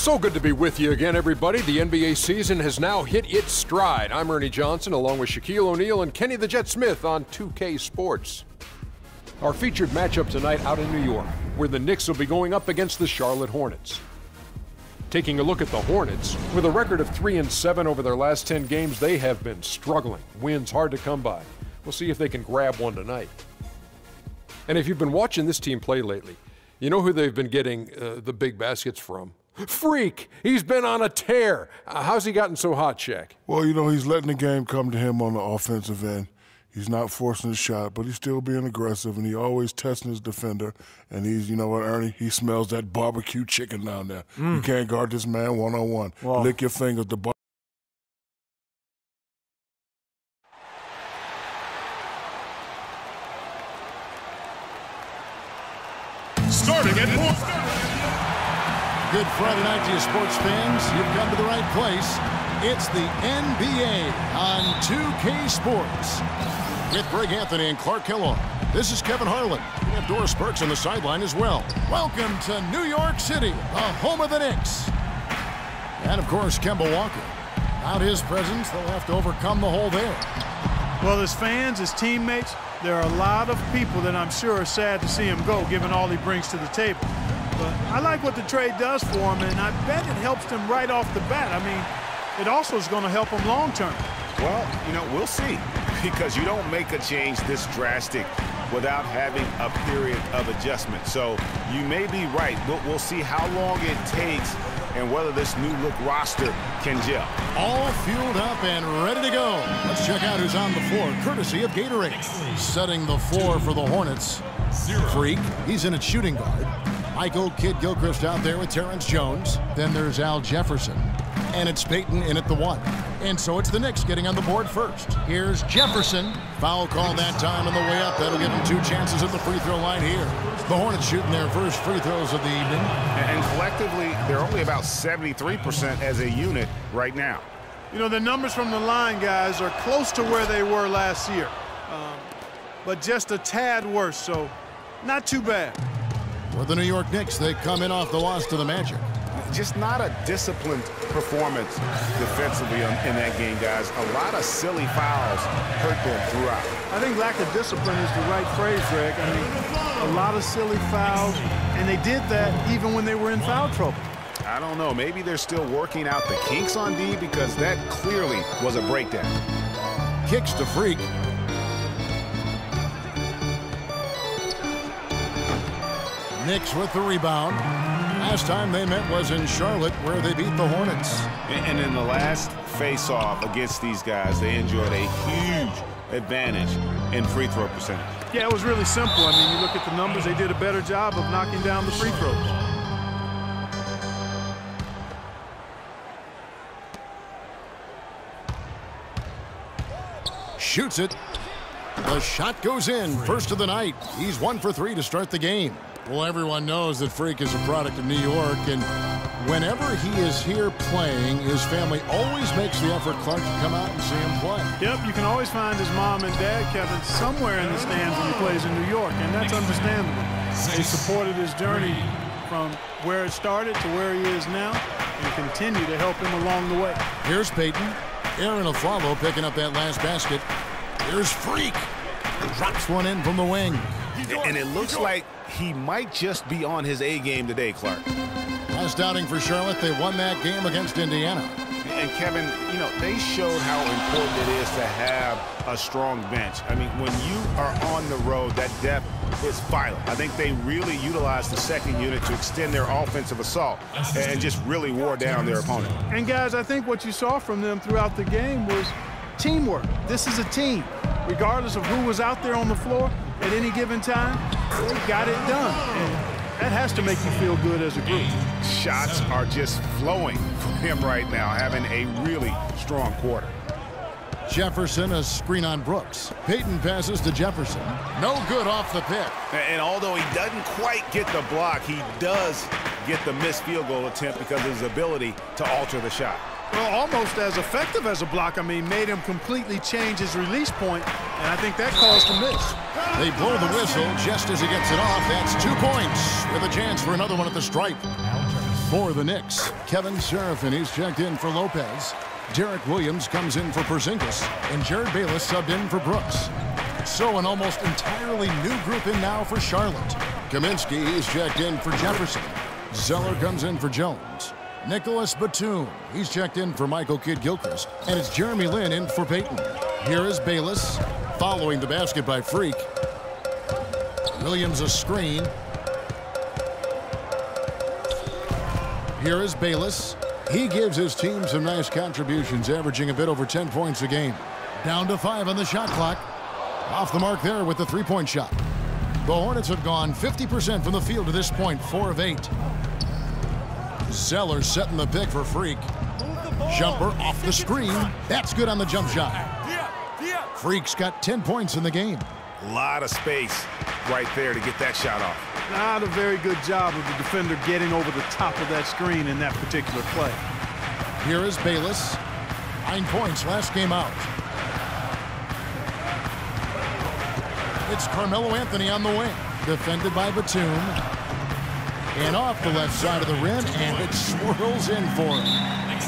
So good to be with you again, everybody. The NBA season has now hit its stride. I'm Ernie Johnson, along with Shaquille O'Neal and Kenny the Jet Smith on 2K Sports. Our featured matchup tonight out in New York, where the Knicks will be going up against the Charlotte Hornets. Taking a look at the Hornets, with a record of 3-7 over their last 10 games, they have been struggling. Wins hard to come by. We'll see if they can grab one tonight. And if you've been watching this team play lately, you know who they've been getting the big baskets from? Freak! He's been on a tear. How's he gotten so hot, Shaq? Well, you know, he's letting the game come to him on the offensive end. He's not forcing his shot, but he's still being aggressive, and he always testing his defender. And he's, you know what, Ernie? He smells that barbecue chicken down there. You can't guard this man one-on-one. Well, lick your fingers. Starting at point. Good Friday night to you, sports fans. You've come to the right place. It's the NBA on 2K Sports. With Greg Anthony and Clark Kellogg, this is Kevin Harlan. We have Doris Burks on the sideline as well. Welcome to New York City, the home of the Knicks. And, of course, Kemba Walker. Without his presence, they'll have to overcome the hole there. Well, as fans, as teammates, there are a lot of people that I'm sure are sad to see him go, given all he brings to the table. But I like what the trade does for him, and I bet it helps them right off the bat. I mean, it also is going to help him long term. Well, you know, we'll see, because you don't make a change this drastic without having a period of adjustment. So you may be right, but we'll see how long it takes and whether this new look roster can gel. All fueled up and ready to go. Let's check out who's on the floor, courtesy of Gatorade. Setting the floor for the Hornets. Freak, he's in at shooting guard. Michael Kidd-Gilchrist out there with Terrence Jones. Then there's Al Jefferson. And it's Payton in at the 1. And so it's the Knicks getting on the board first. Here's Jefferson. Foul call that time on the way up. That'll give him 2 chances at the free throw line here. The Hornets shooting their first free throws of the evening. And collectively, they're only about 73% as a unit right now. You know, the numbers from the line, guys, are close to where they were last year. But just a tad worse, so not too bad. For the New York Knicks, they come in off the loss to the Magic. Just not a disciplined performance defensively in that game, guys. A lot of silly fouls hurt them throughout. I think lack of discipline is the right phrase, Greg. I mean, a lot of silly fouls, and they did that even when they were in foul trouble. I don't know. Maybe they're still working out the kinks on D, because that clearly was a breakdown. Kicks to Freak. Knicks with the rebound. Last time they met was in Charlotte, where they beat the Hornets. And in the last face-off against these guys, they enjoyed a huge advantage in free throw percentage. Yeah, it was really simple. I mean, you look at the numbers, they did a better job of knocking down the free throws. Shoots it. The shot goes in. First of the night. He's 1 for 3 to start the game. Well, everyone knows that Freak is a product of New York, and whenever he is here playing, his family always makes the effort, Clark, to come out and see him play. Yep, you can always find his mom and dad, Kevin, somewhere in the stands when he plays in New York, and that's understandable. They supported his journey from where it started to where he is now and continue to help him along the way. Here's Payton. Aaron Aflalo picking up that last basket. Here's Freak. Drops one in from the wing. And it looks like he might just be on his A game today, Clark. Last outing for Charlotte, they won that game against Indiana. And Kevin, you know, they showed how important it is to have a strong bench. I mean, when you are on the road, that depth is vital. I think they really utilized the second unit to extend their offensive assault and just really wore down their opponent. And guys, I think what you saw from them throughout the game was teamwork. This is a team. Regardless of who was out there on the floor at any given time, they got it done. And that has to make you feel good as a group. Shots are just flowing from him right now, having a really strong quarter. Jefferson, a screen on Brooks. Payton passes to Jefferson. No good off the pick. And although he doesn't quite get the block, he does get the missed field goal attempt because of his ability to alter the shot. Well, almost as effective as a block. I mean, made him completely change his release point, and I think that caused a miss. They blow the whistle just as he gets it off. That's 2 points with a chance for another one at the stripe. For the Knicks, Kevin Serafin, he's checked in for Lopez. Derek Williams comes in for Porzingis, and Jared Bayless subbed in for Brooks. So an almost entirely new group in now for Charlotte. Kaminsky, he's checked in for Jefferson. Zeller comes in for Jones. Nicholas Batum, he's checked in for Michael Kidd-Gilchrist, and it's Jeremy Lin in for Payton. Here is Bayless, following the basket by Freak. Williams a screen. Here is Bayless. He gives his team some nice contributions, averaging a bit over 10 points a game. Down to 5 on the shot clock. Off the mark there with the three-point shot. The Hornets have gone 50% from the field to this point, 4 of 8. Zeller setting the pick for Freak. Jumper off the screen. That's good on the jump shot. Freak's got 10 points in the game. A lot of space right there to get that shot off. Not a very good job of the defender getting over the top of that screen in that particular play. Here is Bayless. 9 points last game out. It's Carmelo Anthony on the wing. Defended by Batum. And off the left side of the rim, and it swirls in for him.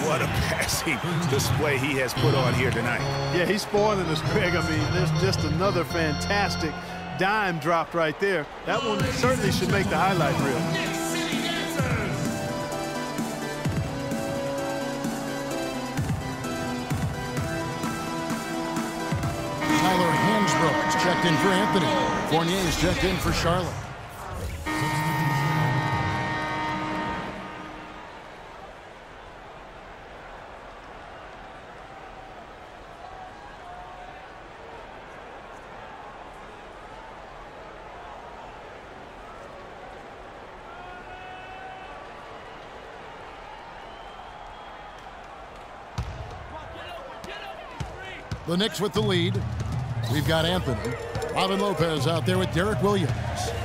What a passing display he has put on here tonight. Yeah, he's spoiling us, Greg. I mean, there's just another fantastic dime dropped right there. That one certainly should make the highlight reel. Tyler Hansbrough is checked in for Anthony. Fournier is checked in for Charlotte. The Knicks with the lead. We've got Anthony. Robin Lopez out there with Derek Williams.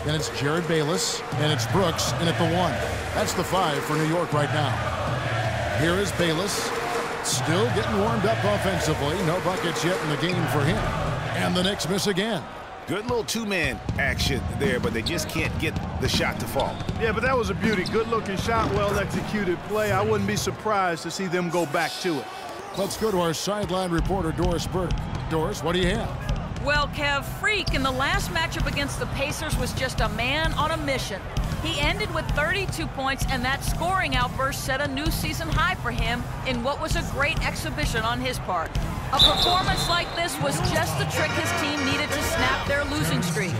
Then it's Jared Bayless, and it's Brooks in at the 1. That's the 5 for New York right now. Here is Bayless. Still getting warmed up offensively. No buckets yet in the game for him. And the Knicks miss again. Good little two-man action there, but they just can't get the shot to fall. Yeah, but that was a beauty. Good-looking shot, well-executed play. I wouldn't be surprised to see them go back to it. Let's go to our sideline reporter, Doris Burke. Doris, what do you have? Well, Kev, Freak in the last matchup against the Pacers was just a man on a mission. He ended with 32 points, and that scoring outburst set a new season high for him in what was a great exhibition on his part. A performance like this was just the trick his team needed to snap their losing streak.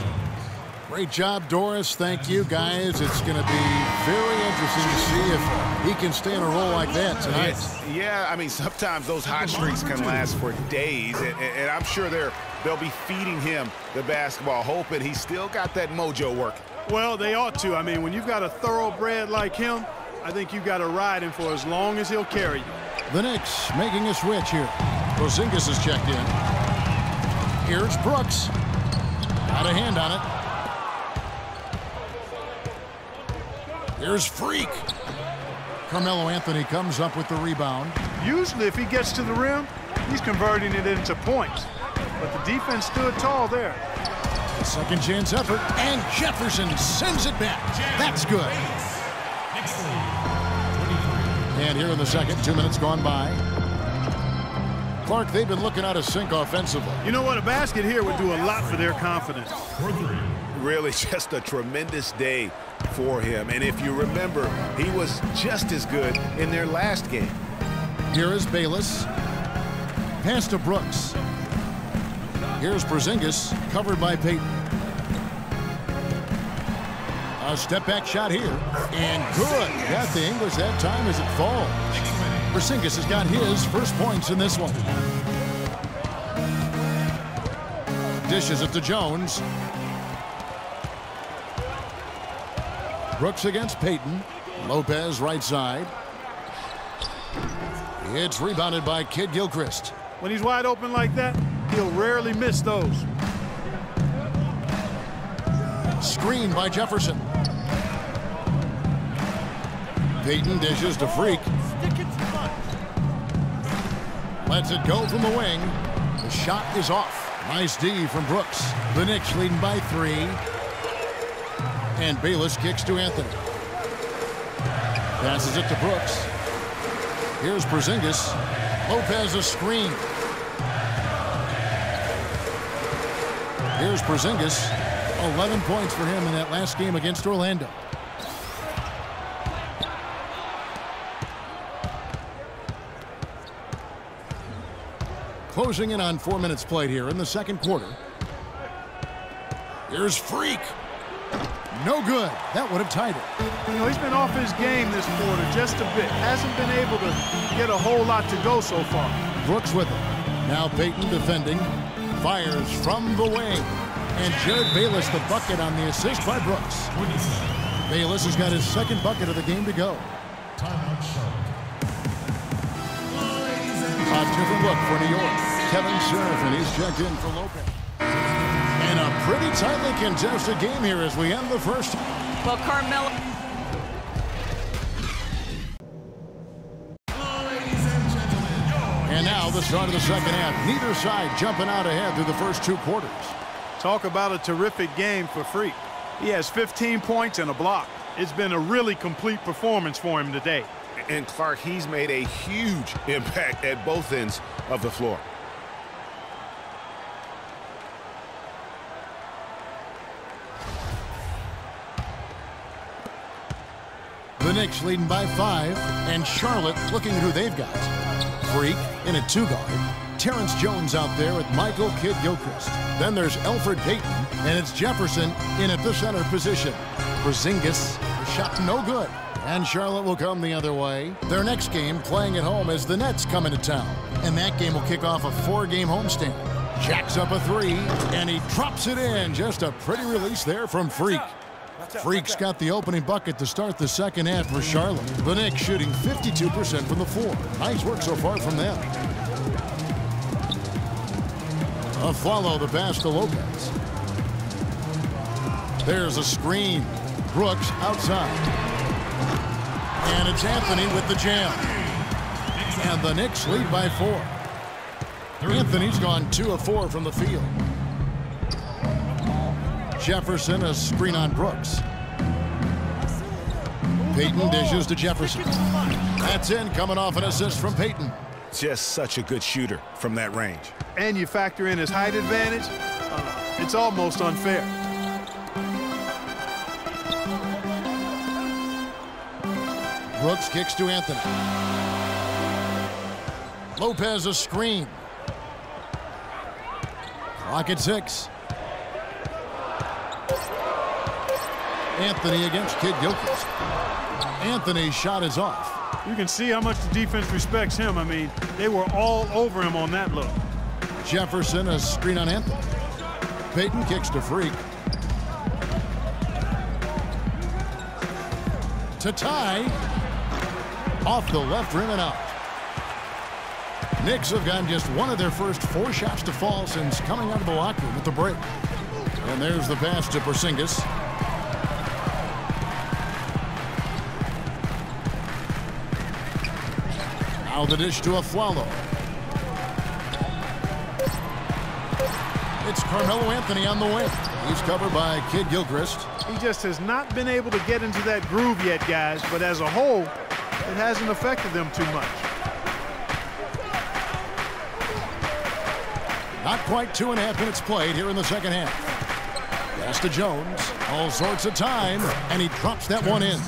Great job, Doris. Thank you, guys. It's going to be very interesting to see if he can stay in a role like that tonight. Yeah, I mean, sometimes those hot streaks can last for days, and I'm sure they'll be feeding him the basketball, hoping he's still got that mojo working. Well, they ought to. I mean, when you've got a thoroughbred like him, I think you've got to ride him for as long as he'll carry you. The Knicks making a switch here. Porzingis is checked in. Here's Brooks. Got a hand on it. Here's Freak. Carmelo Anthony comes up with the rebound. Usually, if he gets to the rim, he's converting it into points. But the defense stood tall there. A second chance effort, and Jefferson sends it back. That's good. And here in the second, 2 minutes gone by. Clark, they've been looking out of sync offensively. You know what? A basket here would do a lot for their confidence. Really just a tremendous day for him. And if you remember, he was just as good in their last game. Here is Bayless. Pass to Brooks. Here's Porzingis, covered by Payton. A step-back shot here, and good. Got the English that time as it falls. Porzingis has got his first points in this one. Dishes it to Jones. Brooks against Payton. Lopez right side. It's rebounded by Kidd-Gilchrist. When he's wide open like that, he'll rarely miss those. Screen by Jefferson. Payton dishes to Freak. Lets it go from the wing. The shot is off. Nice D from Brooks. The Knicks leading by 3. And Bayless kicks to Anthony. Passes it to Brooks. Here's Porzingis. Lopez a screen. Here's Porzingis. 11 points for him in that last game against Orlando. Closing in on 4 minutes played here in the second quarter. Here's Freak. No good. That would have tied it. You know, he's been off his game this quarter just a bit. Hasn't been able to get a whole lot to go so far. Brooks with him. Now Payton defending. Fires from the wing. And Jared Bayless the bucket on the assist by Brooks. Bayless has got his second bucket of the game to go. A different look for New York. Kevin Sheriff, and he's checked in for Lopez. And a pretty tightly contested game here as we end the first. Well, Carmelo. And now the start of the second half. Neither side jumping out ahead through the first 2 quarters. Talk about a terrific game for Freak. He has 15 points and a block. It's been a really complete performance for him today. And Clark, he's made a huge impact at both ends of the floor. The Knicks leading by 5, and Charlotte looking at who they've got. Freak in a 2-guard. Terrence Jones out there with Michael Kidd-Gilchrist. Then there's Elfrid Payton, and it's Jefferson in at the center position. Porzingis, the shot no good. And Charlotte will come the other way. Their next game playing at home as the Nets come into town. And that game will kick off a 4-game homestand. Jacks up a 3, and he drops it in. Just a pretty release there from Freak. Freak's got the opening bucket to start the second half for Charlotte. The Knicks shooting 52% from the floor. Nice work so far from them. A follow the pass to Lopez. There's a screen. Brooks outside. And it's Anthony with the jam. And the Knicks lead by 4. Anthony's gone 2 of 4 from the field. Jefferson, a screen on Brooks. Payton dishes to Jefferson. That's in, coming off an assist from Payton. Just such a good shooter from that range. And you factor in his height advantage, it's almost unfair. Brooks kicks to Anthony. Lopez a screen. Clock at 6. Anthony against Kidd-Gilchrist. Anthony's shot is off. You can see how much the defense respects him. I mean, they were all over him on that look. Jefferson, a screen on Anthony. Payton kicks to Freak. To tie. Off the left rim and out. Knicks have gotten just one of their first 4 shots to fall since coming out of the locker room at the break. And there's the pass to Porzingis. Now the dish to Afflalo. It's Carmelo Anthony on the wing. He's covered by Kidd-Gilchrist. He just has not been able to get into that groove yet, guys, but as a whole, it hasn't affected them too much. Not quite 2.5 minutes played here in the second half. Pass to Jones. All sorts of time, and he drops that one in.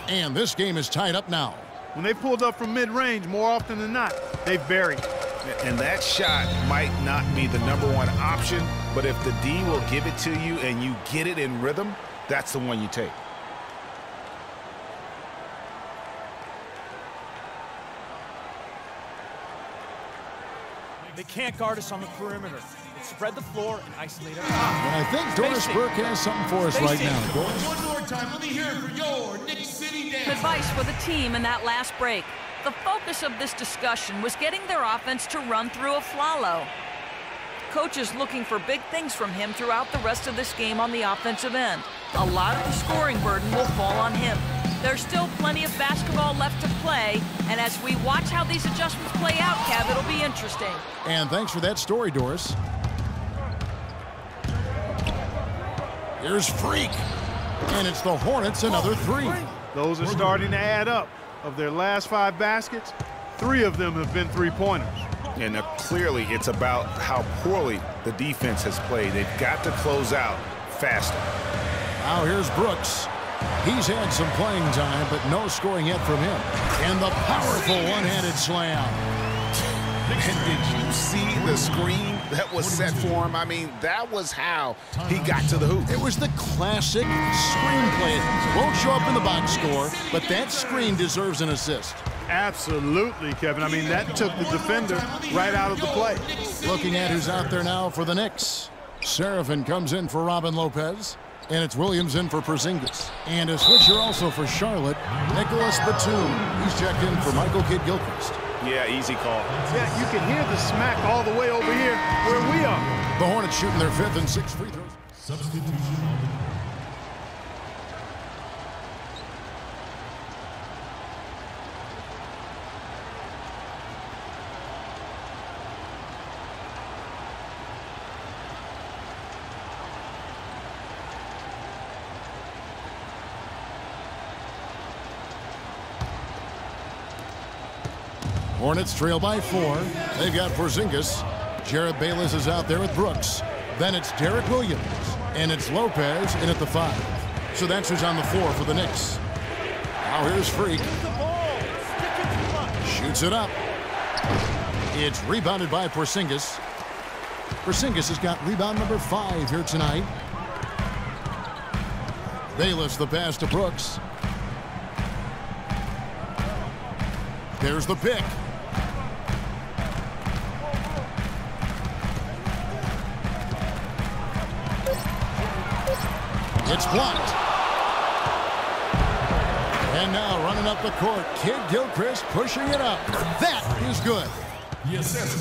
And this game is tied up now. When they pulled up from mid-range, more often than not, they've buried. And that shot might not be the #1 option, but if the D will give it to you and you get it in rhythm, that's the one you take. They can't guard us on the perimeter. Spread the floor and isolate our And I think Doris Burke has something for us right now. Doris. One more time, let me hear it for your Knicks City Dance. Advice for the team in that last break. The focus of this discussion was getting their offense to run through Afflalo. Coach is looking for big things from him throughout the rest of this game on the offensive end. A lot of the scoring burden will fall on him. There's still plenty of basketball left to play, and as we watch how these adjustments play out, Kev, it'll be interesting. And thanks for that story, Doris. Here's Freak. And it's the Hornets, another 3. Those are starting to add up. Of their last 5 baskets, 3 of them have been three-pointers. And clearly it's about how poorly the defense has played. They've got to close out faster. Now here's Brooks. He's had some playing time, but no scoring yet from him. And the powerful one-handed slam. And did you see the screen that was set for him? I mean, that was how he got to the hoop. It was the classic screen play. Won't show up in the box score, but that screen deserves an assist. Absolutely, Kevin. I mean, that took the defender right out of the play. Looking at who's out there now for the Knicks. Serafin comes in for Robin Lopez. And it's Williams in for Porzingis. And a switcher also for Charlotte, Nicholas Batum. He's checked in for Michael Kidd-Gilchrist. Yeah, easy call. Yeah, you can hear the smack all the way over here where we are. The Hornets shooting their 5th and 6th free throws. Substitution. Hornets trail by 4. They've got Porzingis. Jared Bayless is out there with Brooks. Then it's Derek Williams. And it's Lopez in at the 5. So that's who's on the floor for the Knicks. Now here's Freak. Shoots it up. It's rebounded by Porzingis. Porzingis has got rebound number 5 here tonight. Bayless the pass to Brooks. There's the pick. It's blocked. And now running up the court, Kidd-Gilchrist pushing it up. That is good.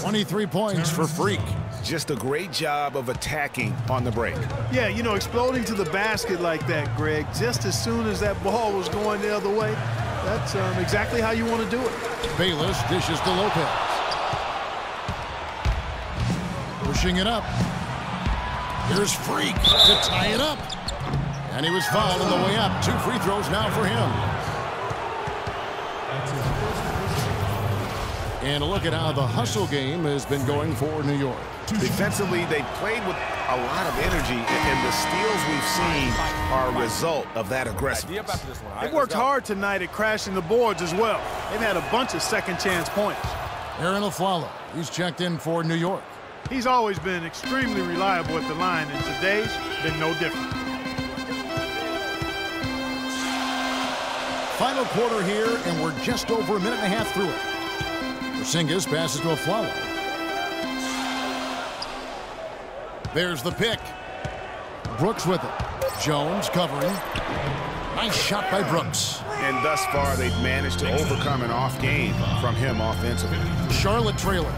23 points for Freak. Just a great job of attacking on the break. Yeah, you know, exploding to the basket like that, Greg, just as soon as that ball was going the other way, that's exactly how you want to do it. Bayless dishes to Lopez. Pushing it up. Here's Freak to tie it up. And he was fouled on the way up. 2 free throws now for him. And a look at how the hustle game has been going for New York. Defensively, they played with a lot of energy, and the steals we've seen are a result of that aggressiveness. They worked hard tonight at crashing the boards as well. They've had a bunch of second-chance points. Aaron Aflalo, he's checked in for New York. He's always been extremely reliable at the line, and today's been no different. Final quarter here, and we're just over a minute and a half through it. Porzingis passes to Aflalo. There's the pick. Brooks with it. Jones covering. Nice shot by Brooks. And thus far, they've managed to overcome an off game from him offensively. Charlotte trailer.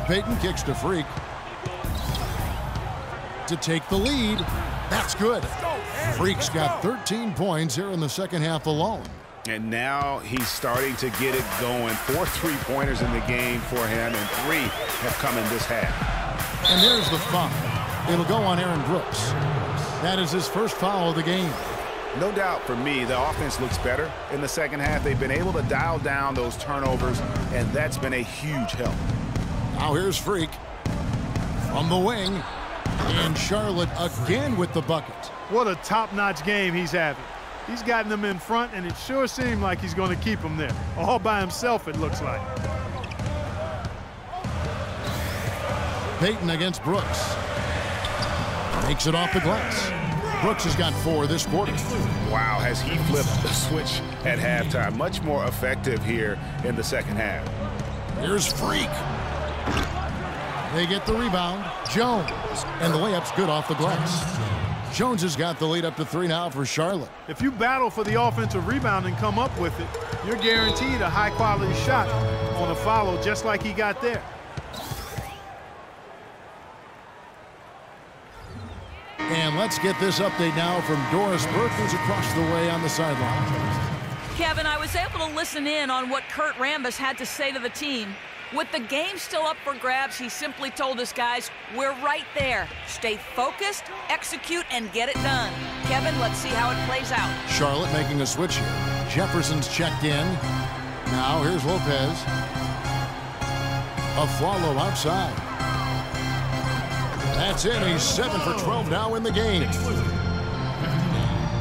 Payton kicks to Freak. To take the lead. That's good. Freak's got 13 points here in the second half alone. And now he's starting to get it going. 4 3-pointers in the game for him, and 3 have come in this half. And there's the foul. It'll go on Aaron Brooks. That is his first foul of the game. No doubt for me, the offense looks better in the second half. They've been able to dial down those turnovers, and that's been a huge help. Now here's Freak from the wing. And Charlotte again with the bucket. What a top-notch game he's having. He's gotten them in front, and it sure seemed like he's going to keep them there. All by himself, it looks like. Payton against Brooks. Makes it off the glass. Brooks has got 4 this quarter. Wow, has he flipped the switch at halftime. Much more effective here in the second half. Here's Freak. They get the rebound. Jones. And the layup's good off the glass. Jones has got the lead up to 3 now for Charlotte. If you battle for the offensive rebound and come up with it, you're guaranteed a high-quality shot on a follow just like he got there. And let's get this update now from Doris Burke, who's across the way on the sideline. Kevin, I was able to listen in on what Kurt Rambis had to say to the team. With the game still up for grabs, he simply told us guys, we're right there. Stay focused, execute, and get it done. Kevin, let's see how it plays out. Charlotte making a switch here. Jefferson's checked in. Now here's Lopez. Afflalo outside. That's it. He's 7 for 12 now in the game.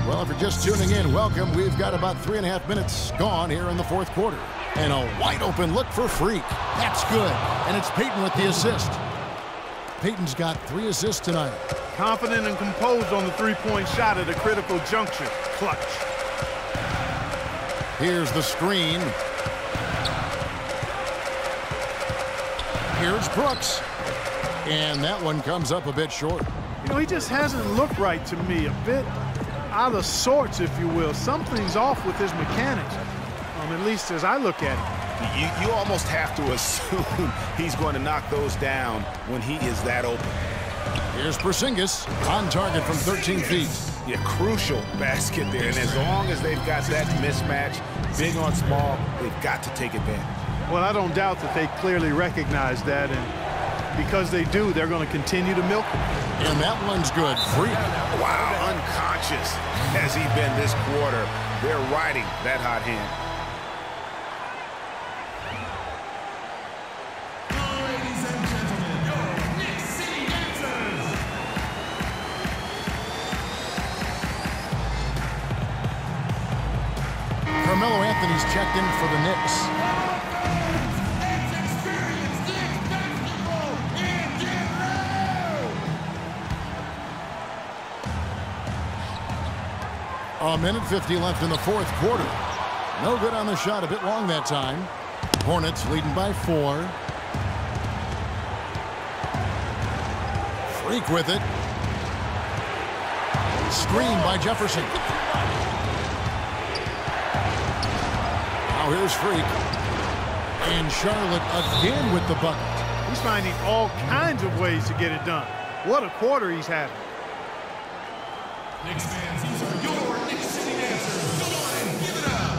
Well, if you're just tuning in, welcome. We've got about 3.5 minutes gone here in the fourth quarter. And a wide open look for Freak. That's good. And it's Payton with the assist. Payton's got 3 assists tonight. Confident and composed on the three-point shot at a critical juncture. Clutch. Here's the screen. Here's Brooks. And that one comes up a bit short. You know, he just hasn't looked right to me. A bit out of sorts, if you will. Something's off with his mechanics, at least as I look at it. You almost have to assume he's going to knock those down when he is that open. Here's Porzingis on target from 13 feet. Yeah, crucial basket there. And as long as they've got that mismatch, big on small, they've got to take advantage. Well, I don't doubt that they clearly recognize that, and because they do, they're going to continue to milk him. And that one's good. Freak. Wow, unconscious has he been this quarter. They're riding that hot hand. Ladies and gentlemen, your Knicks City Dancers. Carmelo Anthony's checked in for the Knicks. A minute 50 left in the fourth quarter. No good on the shot, a bit long that time. Hornets leading by 4. Freak with it. Screen by Jefferson. Now here's Freak. And Charlotte again with the bucket. He's finding all kinds of ways to get it done. What a quarter he's having. Knicks fans, these are your Knicks City Dancers. Go on and give it up.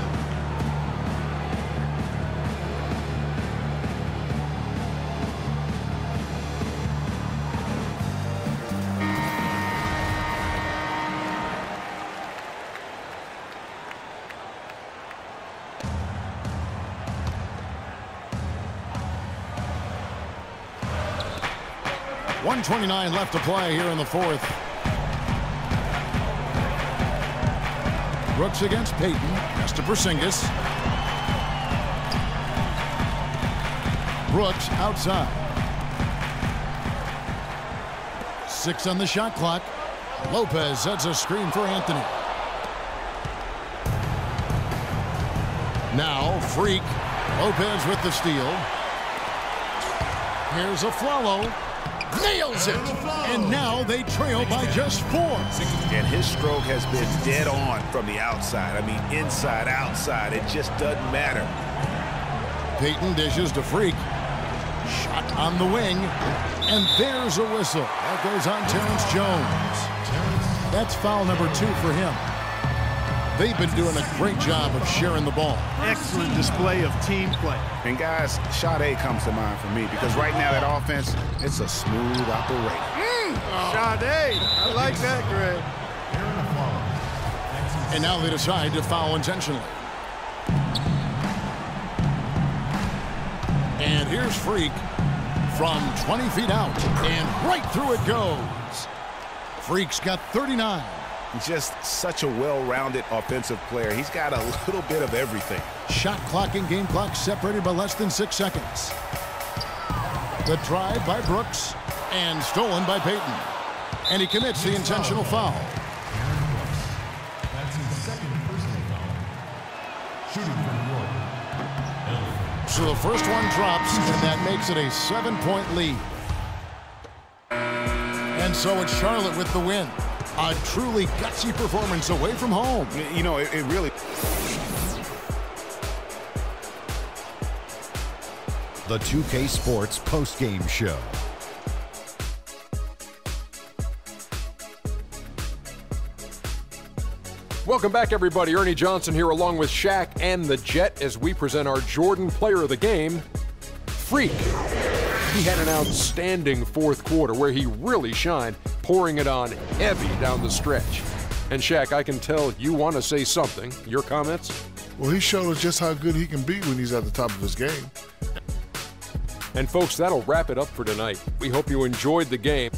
.129 left to play here in the fourth. Brooks against Payton. Pass to Porzingis. Brooks outside. 6 on the shot clock. Lopez sets a screen for Anthony. Now Freak. Lopez with the steal. Here's Afflalo. Nails it. And now they trail by just 4. And his stroke has been dead on from the outside. I mean, inside, outside, it just doesn't matter. Payton dishes to Freak. Shot on the wing. And there's a whistle. That goes on Terrence Jones. That's foul number 2 for him. They've been doing a great job of sharing the ball. Excellent display of team play. And guys, Sade comes to mind for me because right now that offense, it's a smooth operation. Sade, I like that, Greg. And now they decide to foul intentionally. And here's Freak from 20 feet out. And right through it goes. Freak's got 39. Just such a well-rounded offensive player. He's got a little bit of everything. Shot clock and game clock separated by less than 6 seconds. The drive by Brooks and stolen by Payton. And he commits the intentional foul. That's his second personal foul. Shooting from York. So the first one drops, and that makes it a 7-point lead. And so it's Charlotte with the win. A truly gutsy performance away from home. You know, it really... The 2K Sports postgame show. Welcome back, everybody. Ernie Johnson here along with Shaq and the Jet as we present our Jordan Player of the Game, Freak. He had an outstanding fourth quarter where he really shined, pouring it on heavy down the stretch. And Shaq, I can tell you want to say something. Your comments? Well, he showed us just how good he can be when he's at the top of his game. And folks, that'll wrap it up for tonight. We hope you enjoyed the game.